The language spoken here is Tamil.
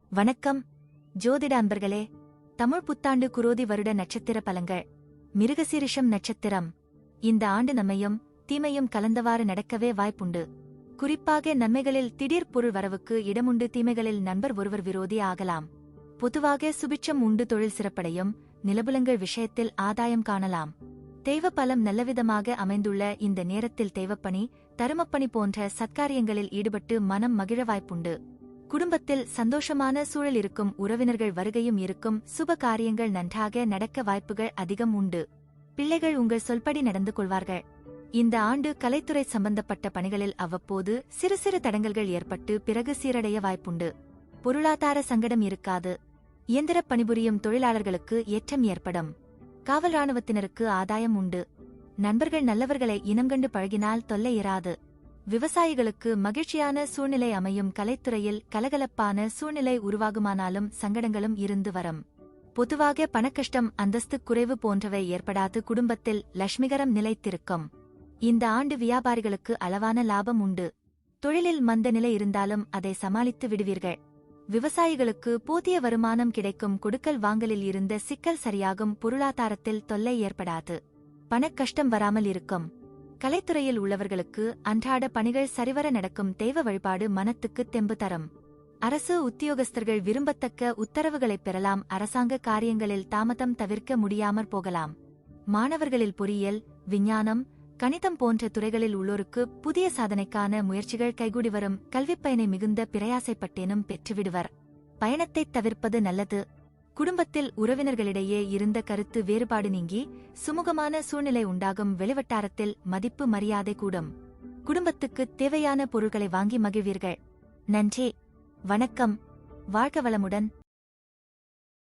வணக்கம் ஜோதிட அன்பர்களே. தமிழ் புத்தாண்டு குரோதி வருட நட்சத்திர பலங்கள். மிருகசீரிஷம் நட்சத்திரம். இந்த ஆண்டு நன்மையும் தீமையும் கலந்தவாறு நடக்கவே வாய்ப்புண்டு. குறிப்பாக நன்மைகளில் திடீர் பொருள் வரவுக்கு இடமுண்டு, தீமைகளில் நண்பர் ஒருவர் விரோதி ஆகலாம். பொதுவாக சுபிட்சம் உண்டு, தொழில் சிறப்படையும், நிலபுலங்கள் விஷயத்தில் ஆதாயம் காணலாம். தெய்வ பலம் நல்லவிதமாக அமைந்துள்ள இந்த நேரத்தில் தெய்வப்பணி, தருமப்பணி போன்ற சத்காரியங்களில் ஈடுபட்டு மனம் மகிழ வாய்ப்புண்டு. குடும்பத்தில் சந்தோஷமான சூழல் இருக்கும், உறவினர்கள் வருகையும் இருக்கும், சுப காரியங்கள் நன்றாக நடக்க வாய்ப்புகள் அதிகம் உண்டு. பிள்ளைகள் உங்கள் சொல்படி நடந்து கொள்வார்கள். இந்த ஆண்டு கலைத்துறை சம்பந்தப்பட்ட பணிகளில் அவ்வப்போது சிறு சிறு தடங்கல்கள் ஏற்பட்டு பிறகு சீரடைய வாய்ப்புண்டு. பொருளாதார சங்கடம் இருக்காது. இயந்திர பணிபுரியும் தொழிலாளர்களுக்கு ஏற்றம் ஏற்படும். காவல் இராணுவத்தினருக்கு ஆதாயம் உண்டு. நண்பர்கள் நல்லவர்களை இனங்கண்டு பழகினால் தொல்லை இராது. விவசாயிகளுக்கு மகிழ்ச்சியான சூழ்நிலை அமையும். கலைத்துறையில் கலகலப்பான சூழ்நிலை உருவாகுமானாலும் சங்கடங்களும் இருந்து வரும். பொதுவாக பணக்கஷ்டம், அந்தஸ்து குறைவு போன்றவை ஏற்படாது. குடும்பத்தில் லட்சுமிகரம் நிலைத்திருக்கும். இந்த ஆண்டு வியாபாரிகளுக்கு அளவான லாபம் உண்டு. தொழிலில் மந்த நிலை இருந்தாலும் அதை சமாளித்து விடுவீர்கள். விவசாயிகளுக்கு போதிய வருமானம் கிடைக்கும். கொடுக்கல் வாங்கலில் இருந்த சிக்கல் சரியாகும். பொருளாதாரத்தில் தொல்லை ஏற்படாது. பணக்கஷ்டம் வராமல் இருக்கும். கலைத்துறையில் உள்ளவர்களுக்கு அன்றாட பணிகள் சரிவர நடக்கும். தெய்வ வழிபாடு மனத்துக்கு தெம்பு தரும். அரசு உத்தியோகஸ்தர்கள் விரும்பத்தக்க உத்தரவுகளைப் பெறலாம். அரசாங்க காரியங்களில் தாமதம் தவிர்க்க முடியாமற் போகலாம். மாணவர்களில் பொறியியல், விஞ்ஞானம், கணிதம் போன்ற துறைகளில் உள்ளோருக்கு புதிய சாதனைக்கான முயற்சிகள் கைகூடி வரும். கல்விப்பயனை மிகுந்த பிரயாசைப்பட்டேனும் பெற்றுவிடுவர். பயணத்தைத் தவிர்ப்பது நல்லது. குடும்பத்தில் உறவினர்களிடையே இருந்த கருத்து வேறுபாடு நீங்கி சுமூகமான சூழ்நிலை உண்டாகும். வெளிவட்டாரத்தில் மதிப்பு மரியாதை கூடும். குடும்பத்துக்கு தேவையான பொருட்களை வாங்கி மகிழ்வீர்கள். நன்றி, வணக்கம், வாழ்க வளமுடன்.